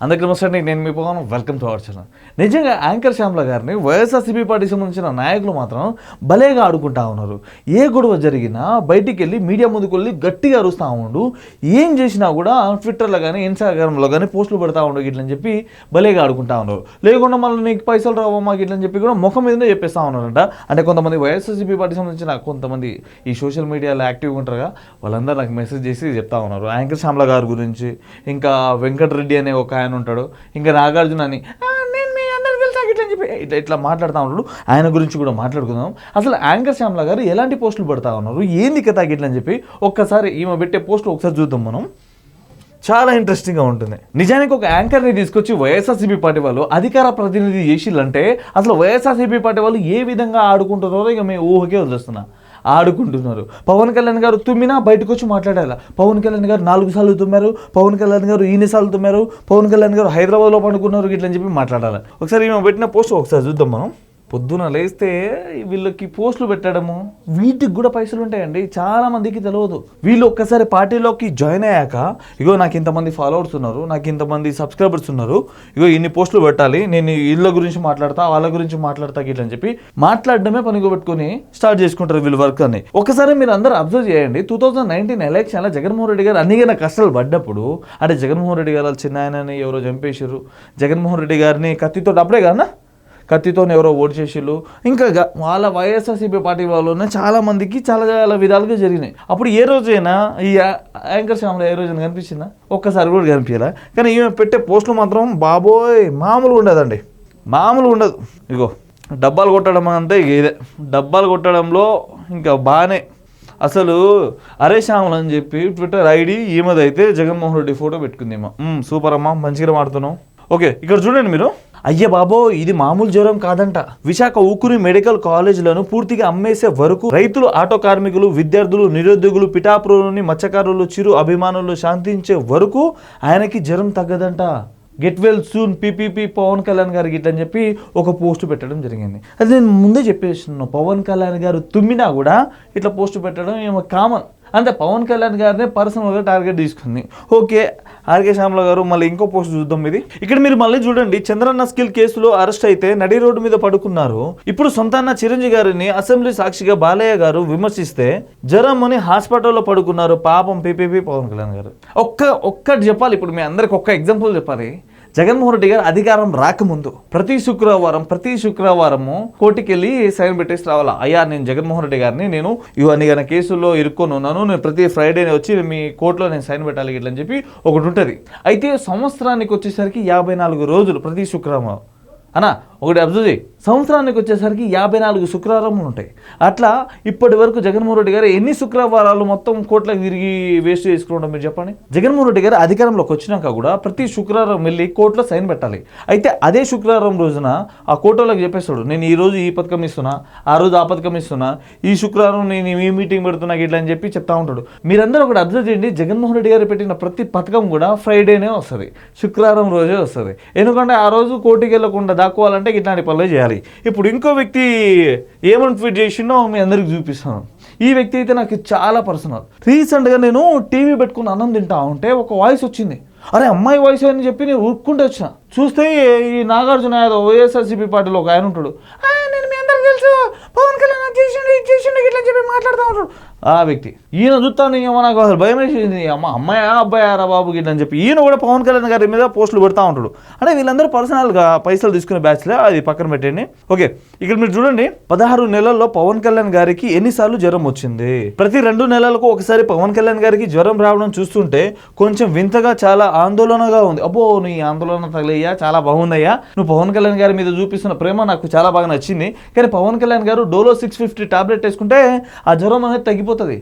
అందరికీ నమస్తే, నేను మీ Pavan. Welcome to our channel. నిజంగా యాంకర్ శ్యామ్ల గారిని వైఎస్ఆర్సీపీ పార్టీకి సంబంధించిన నాయకులు మాత్రం భలేగా ఆడుకుంటా ఉన్నారు. ఏ గొడవ జరిగినా బయటికి వెళ్ళి మీడియా ముందుకు వెళ్ళి గట్టిగా అరుస్తూ ఉండు, ఏం చేసినా కూడా ట్విట్టర్లో కానీ ఇన్స్టాగ్రామ్లో కానీ పోస్టులు పెడతా ఉండు గిట్లని చెప్పి భలేగా ఆడుకుంటా ఉన్నారు. లేకుండా మళ్ళీ నీకు పైసలు రావమ్మా గిట్లని చెప్పి కూడా ముఖం మీదనే చెప్పేస్తూ ఉన్నారంట. అంటే కొంతమంది వైఎస్ఆర్సీపీ పార్టీకి సంబంధించిన కొంతమంది ఈ సోషల్ మీడియాలో యాక్టివ్గా ఉంటారుగా, వాళ్ళందరూ నాకు మెసేజ్ చేసి చెప్తా ఉన్నారు యాంకర్ శ్యామ్ల గారి గురించి. ఇంకా వెంకటరెడ్డి అనే ఒక ఆయన ఉంటాడు, ఇంకా నాగార్జున అని నేను మీ అందరికి తెలుసా ఇట్లా అని చెప్పి ఇట్లా మాట్లాడుతూ ఉన్నాడు. ఆయన గురించి కూడా మాట్లాడుకుందాం. అసలు యాంకర్ శ్యామ్ల గారు ఎలాంటి పోస్టులు పెడతా ఉన్నారు, ఏంది కథ గిట్లని చెప్పి ఒక్కసారి ఈమె పెట్టే పోస్టులు ఒకసారి చూద్దాం మనం. చాలా ఇంట్రెస్టింగ్గా ఉంటుంది. నిజానికి ఒక యాంకర్ని తీసుకొచ్చి వైఎస్ఆర్సీపీ పార్టీ వాళ్ళు అధికార ప్రతినిధి చేసిల్లంటే అసలు వైఎస్ఆర్సీపీ పార్టీ వాళ్ళు ఏ విధంగా ఆడుకుంటున్నారో ఇక మేము ఊహకే వదిలేస్తున్నా. ఆడుకుంటున్నారు. పవన్ కళ్యాణ్ గారు తుమ్మినా బయటకు వచ్చి మాట్లాడాలి. పవన్ కళ్యాణ్ గారు 4 సార్లు తుమ్మారు, పవన్ కళ్యాణ్ గారు 2 సార్లు తుమ్మారు, పవన్ కళ్యాణ్ గారు హైదరాబాద్లో పండుకున్నారు ఇట్లని చెప్పి మాట్లాడాలి. ఒకసారి ఈమె పెట్టిన పోస్ట్ ఒకసారి చూద్దాం మనం. పొద్దున లేస్తే వీళ్ళకి పోస్టులు పెట్టడము, వీటికి కూడా పైసలు ఉంటాయండి. చాలా మందికి తెలియదు. వీళ్ళు ఒక్కసారి పార్టీలోకి జాయిన్ అయ్యాక ఇగో నాకు ఇంతమంది ఫాలోవర్స్ ఉన్నారు, నాకు ఇంతమంది సబ్స్క్రైబర్స్ ఉన్నారు, ఇగో ఇన్ని పోస్టులు పెట్టాలి, నేను ఇళ్ళ గురించి మాట్లాడతా, వాళ్ళ గురించి మాట్లాడతా ఇట్లని చెప్పి మాట్లాడడమే పనిగా పెట్టుకుని స్టార్ట్ చేసుకుంటారు వీళ్ళు వర్క్ అని. ఒకసారి మీరు అందరూ అబ్జర్వ్ చేయండి. 2019 ఎలక్షన్లో జగన్మోహన్ రెడ్డి గారు అన్నిగా కష్టాలు పడ్డప్పుడు, అంటే జగన్మోహన్ రెడ్డి గారు చిన్న ఆయనని ఎవరో చంపేశారు, జగన్మోహన్ రెడ్డి గారిని కత్తితో అప్పుడే కదా కత్తితో ఎవరో ఓటు చేసిళ్ళు, ఇంకా వాళ్ళ వైఎస్ఆర్సీపీ పార్టీ వాళ్ళనే చాలా మందికి చాలా చాలా విధాలుగా జరిగినాయి. అప్పుడు ఏ రోజైనా ఈ యాంకర్ శ్యామ్ల ఏ రోజైనా కనిపించిందా? ఒక్కసారి కూడా కనిపించాలా? కానీ ఈమె పెట్టే పోస్టులు మాత్రం బాబోయ్ మామూలు ఉండదండి, మామూలు ఉండదు. ఇగో డబ్బాలు కొట్టడం అంటే ఇదే, డబ్బాలు కొట్టడంలో ఇంకా బాగానే అసలు అరే శ్యామల్ అని చెప్పి ట్విట్టర్ ఐడి ఈమెదైతే జగన్మోహన్ రెడ్డి ఫోటో పెట్టుకుందేమో. సూపర్ అమ్మా, మంచిగా మాడుతున్నావు. ఓకే, ఇక్కడ చూడండి మీరు. అయ్య బాబో, ఇది మామూలు జ్వరం కాదంట. విశాఖ ఉక్కుని మెడికల్ కాలేజీలను పూర్తిగా అమ్మేసే వరకు రైతులు, ఆటో కార్మికులు, విద్యార్థులు, నిరుద్యోగులు, పిఠాపురంలోని మత్స్యకారులు, చిరు అభిమానులు శాంతించే వరకు ఆయనకి జ్వరం తగ్గదంట. Get well soon PPP Pawan Kalyan గారికి ఇట్లని చెప్పి ఒక పోస్ట్ పెట్టడం జరిగింది. అది నేను ముందే చెప్పేస్తున్నాను, పవన్ కళ్యాణ్ గారు తుమ్మినా కూడా ఇట్లా పోస్ట్ పెట్టడం ఏమో కామన్. అంతే, పవన్ కళ్యాణ్ గారినే పర్సనల్గా టార్గెట్ తీసుకుంది. ఓకే, ఆర్కే శ్యామ్ల గారు మళ్ళీ ఇంకో పోస్ట్ చూద్దాం. ఇది ఇక్కడ మీరు మళ్ళీ చూడండి. చంద్రన్న స్కిల్ కేసులో అరెస్ట్ అయితే నడి రోడ్డు మీద పడుకున్నారు. ఇప్పుడు సొంతాన్న చిరంజీవి గారిని అసెంబ్లీ సాక్షిగా బాలయ్య గారు విమర్శిస్తే జ్వరం అని హాస్పిటల్లో పడుకున్నారు పాపం పీపీపీ పవన్ కళ్యాణ్ గారు. ఒక్కటి చెప్పాలి, ఇప్పుడు మీ అందరికి ఒక్క ఎగ్జాంపుల్ చెప్పాలి. జగన్మోహన్ రెడ్డి గారు అధికారం రాకముందు ప్రతి శుక్రవారము కోర్టుకి వెళ్ళి సైన్ పెట్టేసి రావాలా, అయ్యా నేను జగన్మోహన్ రెడ్డి గారిని నేను ఇవన్నీ కానీ కేసుల్లో ఇరుక్కొని ఉన్నాను, నేను ప్రతి ఫ్రైడేనే వచ్చి మీ కోర్టులో నేను సైన్ పెట్టాలి ఇట్లని చెప్పి ఒకటి ఉంటుంది. అయితే సంవత్సరానికి వచ్చేసరికి 54 రోజులు ప్రతి శుక్రవారం అన్నా ఒకటి అబ్జర్వ్ చేయి. సంవత్సరానికి వచ్చేసరికి 54 శుక్రవారములు ఉంటాయి. అట్లా ఇప్పటి వరకు జగన్మోహన్ రెడ్డి గారు ఎన్ని శుక్రవారాలు మొత్తం కోర్టులకు తిరిగి వేస్ట్ చేసుకుంటాం మీరు చెప్పండి. జగన్మోహన్ రెడ్డి గారు అధికారంలోకి వచ్చినాక కూడా ప్రతి శుక్రవారం వెళ్ళి కోర్టులో సైన్ పెట్టాలి. అయితే అదే శుక్రవారం రోజున ఆ కోర్టులోకి చెప్పేస్తాడు, నేను ఈ రోజు ఈ పథకం ఇస్తున్నా, ఆ రోజు ఆ పథకం ఇస్తున్నా, ఈ శుక్రవారం నేను ఈ మీటింగ్ పెడుతున్నా ఇట్లా అని చెప్పి చెప్తా ఉంటాడు. మీరందరూ ఒకటి అబ్జర్వ్ చేయండి, జగన్మోహన్ రెడ్డి గారు పెట్టిన ప్రతి పథకం కూడా ఫ్రైడేనే వస్తుంది, శుక్రవారం రోజే వస్తుంది. ఎందుకంటే ఆ రోజు కోర్టుకి వెళ్ళకుండా దాక్కోవాలంటే ఇట్లాంటి పనులు చేయాలి. ఇప్పుడు ఇంకో వ్యక్తి ఏమని ట్వీట్ చేసిండో మీ అందరికి చూపిస్తాను. ఈ వ్యక్తి అయితే నాకు చాలా పర్సనల్. రీసెంట్గా నేను టీవీ పెట్టుకుని అన్నం తింటా ఉంటే ఒక వాయిస్ వచ్చింది. అరే అమ్మాయి వాయిస్ అని చెప్పి నేను ఊరుకుంటూ వచ్చిన. చూస్తే ఈ నాగార్జున యాదవ్ వైఎస్ఆర్సీపీ పార్టీలో ఒక ఆయన ఉంటాడు, నేను మీ అందరికి తెలుసు పవన్ కళ్యాణ్ చేసిండు ఇట్లా చెప్పి మాట్లాడుతూ ఉంటాడు. ఆ వ్యక్తి ఈయన చూస్తాను ఏమో నాకు అసలు భయం వేసింది, అమ్మాయా అబ్బాయారా బాబు గిట్ల అని చెప్పి ఈయన కూడా పవన్ కళ్యాణ్ గారి మీద పోస్టులు పెడతా ఉంటాడు. అంటే వీళ్ళందరూ పర్సనల్గా పైసలు తీసుకునే బ్యాచ్లే, అది పక్కన పెట్టండి. ఓకే, ఇక్కడ మీరు చూడండి, 16 నెలల్లో పవన్ కళ్యాణ్ గారికి ఎన్నిసార్లు జ్వరం వచ్చింది. ప్రతి 2 నెలలకు ఒకసారి పవన్ కళ్యాణ్ గారికి జ్వరం రావడం చూస్తుంటే కొంచెం వింతగా, చాలా ఆందోళనగా ఉంది. అబ్బో నీ ఆందోళన తగలయ్యా, చాలా బాగుందయ్యా, నువ్వు పవన్ కళ్యాణ్ గారి మీద చూపిస్తున్న ప్రేమ నాకు చాలా బాగా నచ్చింది. కానీ పవన్ కళ్యాణ్ గారు డోలో 650 టాబ్లెట్ వేసుకుంటే ఆ జ్వరం అనేది తగ్గిపోతుంది.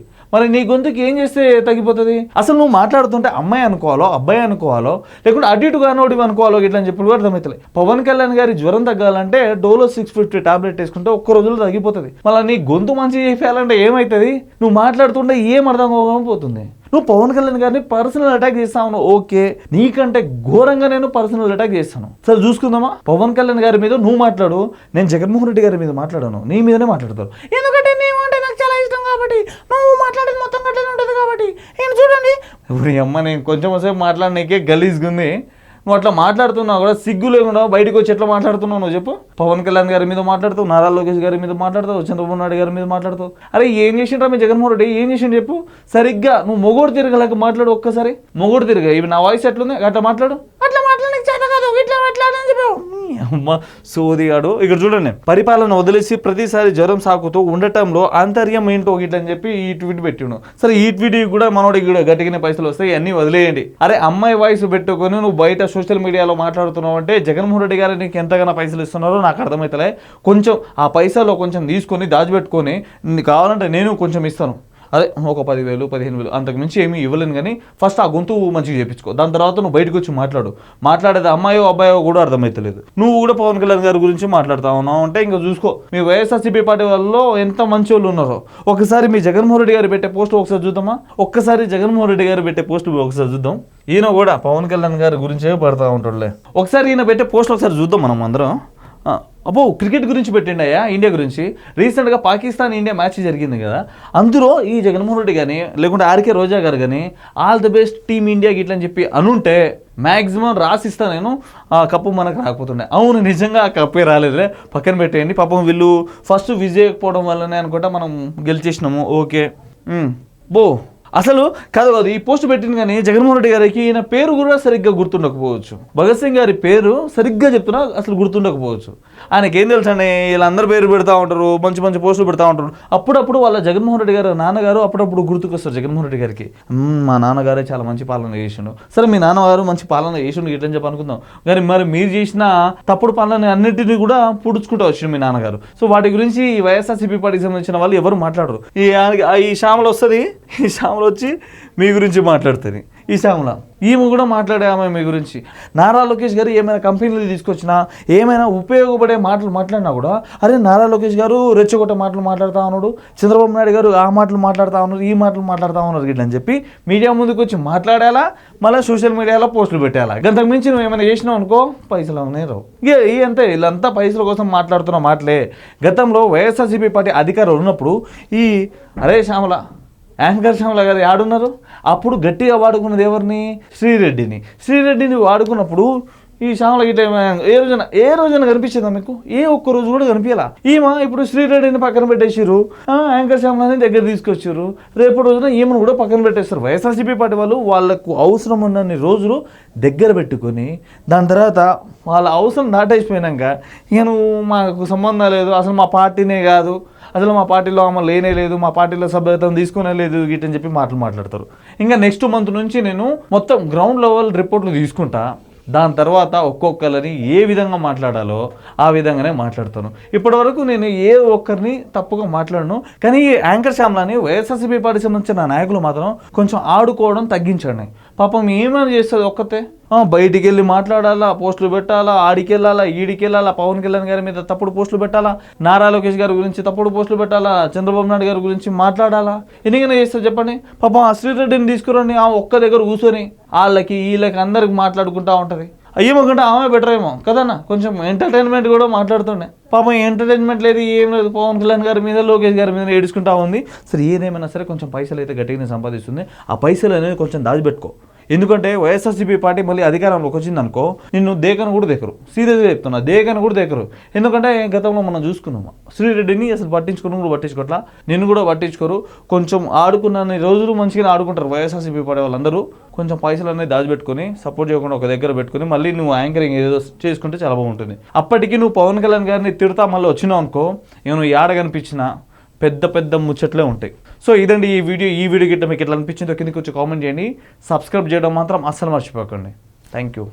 మరి నీ గొంతుకి ఏం చేస్తే తగ్గిపోతుంది? అసలు నువ్వు మాట్లాడుతుంటే అమ్మాయి అనుకోవాలో అబ్బాయి అనుకోవాలో లేకుంటే అటు ఇటు కానోడివి అనుకోవాలో ఇట్లా అని చెప్పి కూడా అర్థమవుతుంది. పవన్ కళ్యాణ్ గారి జ్వరం తగ్గాలంటే డోలో 650 టాబ్లెట్ వేసుకుంటే ఒక్క రోజులో తగ్గిపోతుంది. మళ్ళీ నీ గొంతు మంచి చేయాలంటే ఏమవుతుంది? నువ్వు మాట్లాడుతుంటే ఏం అర్థం కాకపోతుంది. నువ్వు పవన్ కళ్యాణ్ గారిని పర్సనల్ అటాక్ చేస్తా ఉన్నావు. ఓకే, నీకంటే ఘోరంగా నేను పర్సనల్ అటాక్ చేస్తాను. సరే చూసుకుందామా? పవన్ కళ్యాణ్ గారి మీద నువ్వు మాట్లాడు, నేను జగన్మోహన్ రెడ్డి గారి మీద మాట్లాడాను, నీ మీదనే మాట్లాడతాను. ఎందుకంటే నీవంటే నాకు చాలా ఇష్టం కాబట్టి, నువ్వు మాట్లాడేది మొత్తం గట్లనే ఉంటుంది కాబట్టి. నేను చూడండి, ఇప్పుడు అమ్మ నేను కొంచెం సేపు మాట్లాడనీకే గలీజ్గా ఉంది. నువ్వు అట్లా మాట్లాడుతున్నావు కూడా సిగ్గు లేకుండా బయటకు వచ్చి ఎట్లా మాట్లాడుతున్నావు నువ్వు చెప్పు. పవన్ కళ్యాణ్ గారి మీద మాట్లాడుతావు, నారా లోకేష్ గారి మీద మాట్లాడతావు, చంద్రబాబు నాయుడు గారి మీద మాట్లాడతావు. అరే ఏం చేసిండ్రా మీ జగన్మోహన్ రెడ్డి, ఏం చేసిండు చెప్పు. సరిగ్గా నువ్వు మొగోడు తిరగలేక మాట్లాడు ఒక్కసారి. మొగోడు తిరగ ఇవి నా వాయిస్ ఎట్లుంది అట్లా మాట్లాడు. అట్లా మాట్లాడడానికి చేత కాదు, ఇట్లా మాట్లాడని చెప్పావు. అమ్మ సోదిగాడు. ఇక్కడ చూడండి, పరిపాలన వదిలేసి ప్రతిసారి జ్వరం సాకుతూ ఉండటంలో ఆంతర్యం ఏంటో ఇట్లని చెప్పి ఈ ట్వీట్ పెట్టిండు. సరే ఈ ట్వీట్ కూడా మనోడికి కూడా గట్టిగానే పైసలు వస్తాయి, అన్నీ వదిలేయండి. అరే అమ్మాయి వాయిస్ పెట్టుకొని నువ్వు బయట సోషల్ మీడియాలో మాట్లాడుతున్నావు అంటే జగన్మోహన్ రెడ్డి గారు నీకు ఎంతగానో పైసలు ఇస్తున్నారో నాకు అర్థమవుతలే. కొంచెం ఆ పైసలో కొంచెం తీసుకొని దాచిపెట్టుకొని కావాలంటే నేను కొంచెం ఇస్తాను, అదే ఒక 10,000 15,000 అంతకు మించి ఏమీ ఇవ్వలేను. కానీ ఫస్ట్ ఆ గొంతు మంచిగా చేయించుకో, దాని తర్వాత నువ్వు బయటకు వచ్చి మాట్లాడేది అమ్మాయో అబ్బాయో కూడా అర్థమవుతలేదు. నువ్వు కూడా పవన్ కళ్యాణ్ గారి గురించి మాట్లాడుతా ఉన్నావు అంటే ఇంకా చూసుకో. మీ వైఎస్ఆర్సీపీ పార్టీ వాళ్ళలో ఎంత మంచి వాళ్ళు ఉన్నారో. ఒకసారి మీ జగన్మోహన్ రెడ్డి గారు పెట్టే పోస్ట్ ఒకసారి చూద్దామా? ఒక్కసారి జగన్మోహన్ రెడ్డి గారు పెట్టే పోస్ట్ ఒకసారి చూద్దాం. ఈయన కూడా పవన్ కళ్యాణ్ గారి గురించే పడతా ఉంటాడులే. ఒకసారి ఈయన పెట్టే పోస్ట్ ఒకసారి చూద్దాం మనం అందరం. అబ్బో క్రికెట్ గురించి పెట్టిండయ్యా, ఇండియా గురించి. రీసెంట్గా పాకిస్తాన్ ఇండియా మ్యాచ్ జరిగింది కదా, అందులో ఈ జగన్మోహన్ రెడ్డి కానీ లేకుంటే ఆర్కే రోజా గారు కానీ ఆల్ ది బెస్ట్ టీమ్ ఇండియాకి ఇట్లని చెప్పి అనుంటే మ్యాక్సిమం రాసిస్తా నేను, ఆ కప్పు మనకు రాకపోతుండే. అవును నిజంగా ఆ కప్పే రాలేదులే, పక్కన పెట్టేయండి. పాపం వీళ్ళు ఫస్ట్ విజయకపోవడం వల్లనే అనుకుంటా మనం గెలిచేసినాము. ఓకే బో అసలు కాదు ఈ పోస్ట్ పెట్టింది కానీ జగన్మోహన్ రెడ్డి గారికి ఈయన పేరు కూడా సరిగ్గా గుర్తుండకపోవచ్చు. భగత్ సింగ్ గారి పేరు సరిగ్గా చెప్తున్నా అసలు గుర్తుండకపోవచ్చు. ఆయనకి ఏం తెలుసు అండి, వీళ్ళందరూ పేరు పెడతా ఉంటారు, మంచి మంచి పోస్టులు పెడతా ఉంటారు. అప్పుడప్పుడు వాళ్ళ జగన్మోహన్ రెడ్డి గారు నాన్నగారు అప్పుడప్పుడు గుర్తుకొస్తారు జగన్మోహన్ రెడ్డి గారికి. మా నాన్నగారే చాలా మంచి పాలన చేసిండు. సరే మీ నాన్నగారు మంచి పాలన చేసిండు ఇట్లని చెప్పి అనుకుందాం, కానీ మరి మీరు చేసిన తప్పుడు పాలన అన్నింటినీ కూడా పుడుచుకుంటూ వచ్చిండు మీ నాన్నగారు. సో వాటి గురించి ఈ వైఎస్ఆర్సీపీ పార్టీకి సంబంధించిన వాళ్ళు ఎవరు మాట్లాడరు. ఈ శ్యామల వస్తుంది, ఈ శ్యామల వచ్చి మీ గురించి మాట్లాడుతుంది. ఈ శ్యామల ఈమె కూడా మాట్లాడే ఆమె మీ గురించి. నారా లోకేష్ గారు ఏమైనా కంపెనీలు తీసుకొచ్చినా ఏమైనా ఉపయోగపడే మాటలు మాట్లాడినా కూడా అరే నారా లోకేష్ గారు రెచ్చగొట్టే మాటలు మాట్లాడుతూ ఉన్నాడు, చంద్రబాబు నాయుడు గారు ఆ మాటలు మాట్లాడుతూ ఉన్నారు, ఈ మాటలు మాట్లాడుతూ ఉన్నారు ఇట్లా అని చెప్పి మీడియా ముందుకు వచ్చి మాట్లాడాలా, మళ్ళీ సోషల్ మీడియాలో పోస్టులు పెట్టాలా. గంతకు మించి నువ్వు ఏమైనా చేసినావు అనుకో పైసలు అవునే రావు. ఇక అంతే, వీళ్ళంతా పైసల కోసం మాట్లాడుతున్న మాటలే. గతంలో వైఎస్ఆర్సీపీ పార్టీ అధికారులు ఉన్నప్పుడు ఈ అరే శ్యామల యాంకర్ శ్యామల గారు ఆడున్నారు. అప్పుడు గట్టిగా వాడుకున్నది ఎవరిని? శ్రీరెడ్డిని వాడుకున్నప్పుడు ఈ శ్యామల గిట్ట ఏ రోజున కనిపించిందా మీకు? ఏ ఒక్క రోజు కూడా కనిపించాల. ఈమె ఇప్పుడు శ్రీరెడ్డిని పక్కన పెట్టేసారు, యాంకర్ శ్యామలని దగ్గర తీసుకొచ్చారు. రేపు రోజున ఈమెను కూడా పక్కన పెట్టేస్తారు. వైఎస్ఆర్సీపీ పార్టీ వాళ్ళు వాళ్ళకు అవసరం ఉన్నన్ని రోజులు దగ్గర పెట్టుకొని దాని తర్వాత వాళ్ళ అవసరం దాటేసిపోయినాక ఇక నువ్వు మాకు సంబంధం లేదు, అసలు మా పార్టీనే కాదు, అసలు మా పార్టీలో ఆమె లేనే లేదు, మా పార్టీలో సభ్యత్వం తీసుకునే లేదు గిట్టని చెప్పి మాట్లాడతారు. ఇంకా నెక్స్ట్ మంత్ నుంచి నేను మొత్తం గ్రౌండ్ లెవెల్ రిపోర్ట్లు తీసుకుంటా, దాని తర్వాత ఒక్కొక్కరిని ఏ విధంగా మాట్లాడాలో ఆ విధంగానే మాట్లాడతాను. ఇప్పటివరకు నేను ఏ ఒక్కరిని తప్పుగా మాట్లాడను. కానీ ఈ యాంకర్ శ్యామలని వైఎస్ఆర్సీపీ పార్టీకి సంబంధించిన నాయకులు మాత్రం కొంచెం ఆడుకోవడం తగ్గించండి. పాపం ఏమైనా చేస్తుంది ఒక్కతే, బయటికి వెళ్ళి మాట్లాడాలా, పోస్టులు పెట్టాలా, ఆడికి వెళ్ళాలా, ఈడికి వెళ్ళాలా, పవన్ కళ్యాణ్ గారి మీద తప్పుడు పోస్టులు పెట్టాలా, నారా లోకేష్ గారి గురించి తప్పుడు పోస్టులు పెట్టాలా, చంద్రబాబు నాయుడు గారి గురించి మాట్లాడాలా. ఎన్నికైనా చేస్తారు చెప్పండి. పాపం ఆ శ్రీరెడ్డిని తీసుకురండి, ఆ ఒక్క దగ్గర కూర్చొని వీళ్ళకి అందరికి మాట్లాడుకుంటా ఉంటుంది. అయ్యేమోకంటే ఆమె బెటర్ ఏమో కదన్నా, కొంచెం ఎంటర్టైన్మెంట్ కూడా మాట్లాడుతుండే. పాపం ఎంటర్టైన్మెంట్ లేదు, ఏం లేదు, పవన్ కళ్యాణ్ గారి మీద లోకేష్ గారి మీద ఏడుచుకుంటా ఉంది. సరే ఏదేమైనా సరే కొంచెం పైసలు అయితే గట్టిగానే సంపాదిస్తుంది. ఆ పైసలు అనేది కొంచెం దాచిపెట్టుకో. ఎందుకంటే వైఎస్ఆర్సీపీ పార్టీ మళ్ళీ అధికారంలోకి వచ్చిందనుకో నిన్ను దేకను కూడా దేకరు. సీరియస్గా చెప్తున్నా, దేకను కూడా దేకరు. ఎందుకంటే గతంలో మనం చూసుకున్నాము శ్రీరెడ్డిని అసలు పట్టించుకోవట్లా, నిన్ను కూడా పట్టించుకోరు. కొంచెం ఆడుకున్న రోజులు మంచిగానే ఆడుకుంటారు వైఎస్ఆర్సీపీ పార్టీ వాళ్ళందరూ. కొంచెం పైసలు అనేది దాచిపెట్టుకుని సపోర్ట్ చేయకుండా ఒక దగ్గర పెట్టుకుని మళ్ళీ నువ్వు యాంకరింగ్ ఏదో చేసుకుంటే చాలా బాగుంటుంది. అప్పటికి నువ్వు పవన్ కళ్యాణ్ గారిని తిడతా మళ్ళీ వచ్చినావు అనుకో, నువ్వు ఏడ కనిపించినా పెద్ద ముచ్చట్లే ఉంటాయి. సో ఇదండి ఈ వీడియో గిట్ట మీకు ఎట్లా అనిపించిందో కిందకి వచ్చి కామెంట్ చేయండి. సబ్స్క్రైబ్ చేయడం మాత్రం అస్సలు మర్చిపోకండి. Thank you.